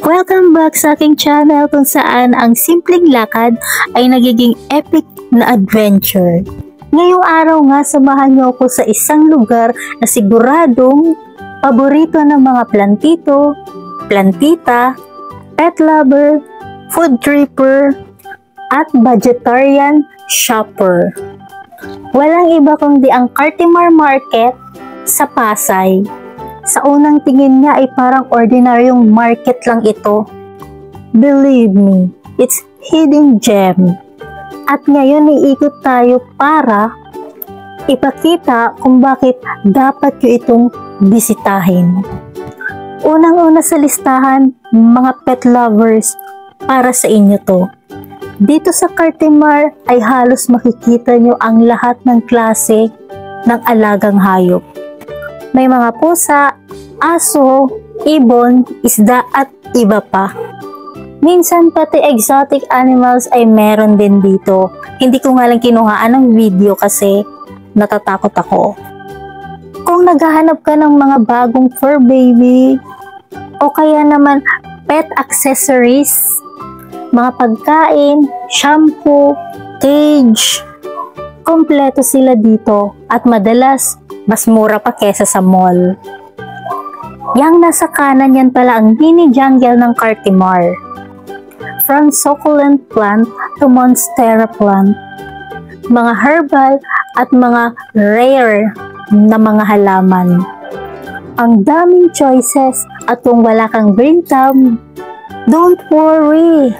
Welcome back sa aking channel kung saan ang simpleng lakad ay nagiging epic na adventure. Ngayong araw nga, samahan niyo ako sa isang lugar na siguradong paborito ng mga plantito, plantita, pet lover, food tripper, at vegetarian shopper. Walang iba kundi ang Cartimar Market sa Pasay. Sa unang tingin niya ay parang ordinaryong market lang ito. Believe me, it's hidden gem. At ngayon iikot tayo para ipakita kung bakit dapat nyo itong bisitahin. Unang-una sa listahan, mga pet lovers, para sa inyo to. Dito sa Cartimar ay halos makikita nyo ang lahat ng klase ng alagang hayop. May mga pusa, aso, ibon, isda at iba pa. Minsan pati exotic animals ay meron din dito. Hindi ko nga lang kinuhaan ng video kasi natatakot ako. Kung naghahanap ka ng mga bagong fur baby o kaya naman pet accessories, mga pagkain, shampoo, cage, kompleto sila dito at madalas mas mura pa kesa sa mall. Yang nasa kanan yan pala ang mini jungle ng Cartimar. From succulent plant to monstera plant, mga herbal at mga rare na mga halaman. Ang daming choices at kung wala kang green thumb, don't worry!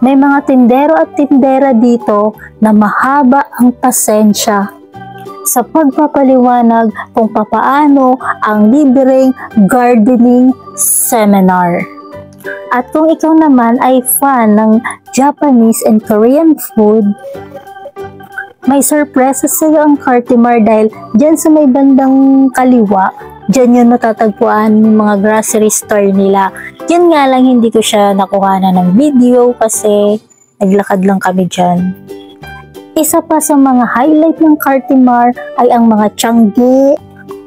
May mga tindero at tindera dito na mahaba ang pasensya sa pagpapaliwanag kung papaano ang libreng gardening seminar. At kung ikaw naman ay fan ng Japanese and Korean food, may sorpresa sa iyo ang Cartimar dahil dyan sa may bandang kaliwa, dyan yun matatagpuan yung mga grocery store nila. Yan nga lang hindi ko siya nakuha na ng video kasi naglakad lang kami dyan. Isa pa sa mga highlight ng Cartimar ay ang mga tiangge.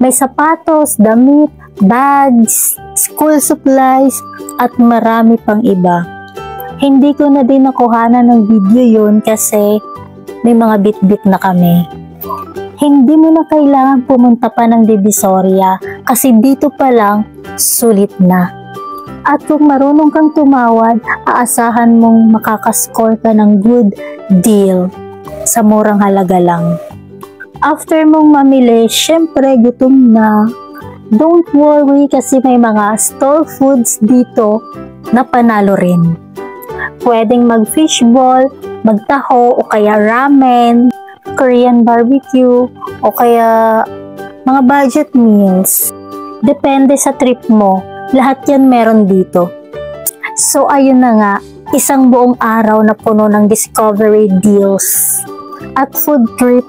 May sapatos, damit, bags, school supplies, at marami pang iba. Hindi ko na din nakuhanan ng video yun kasi may mga bit-bit na kami. Hindi mo na kailangan pumunta pa ng Divisoria kasi dito pa lang sulit na. At kung marunong kang tumawad, aasahan mong makakascore ka ng good deal sa murang halaga lang. After mong mamili, syempre gutom na. Don't worry kasi may mga store foods dito na panalo rin. Pwedeng mag-fishball, magtaho o kaya ramen, Korean barbecue o kaya mga budget meals. Depende sa trip mo. Lahat yan meron dito. So ayun na nga, isang buong araw na puno ng discovery deals at food trip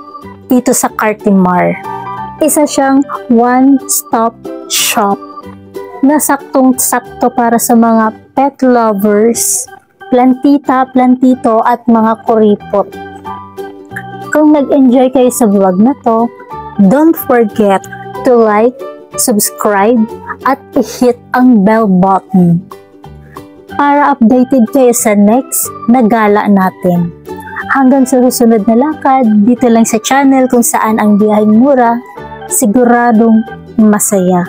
dito sa Cartimar. Isa siyang one-stop shop na saktong-sakto para sa mga pet lovers, plantita, plantito at mga kuripot. Kung nag-enjoy kayo sa vlog na to, don't forget to like, subscribe at i-hit ang bell button para updated kayo sa next na gala natin. Hanggang sa susunod na lakad, dito lang sa channel kung saan ang biyaheng mura, siguradong masaya.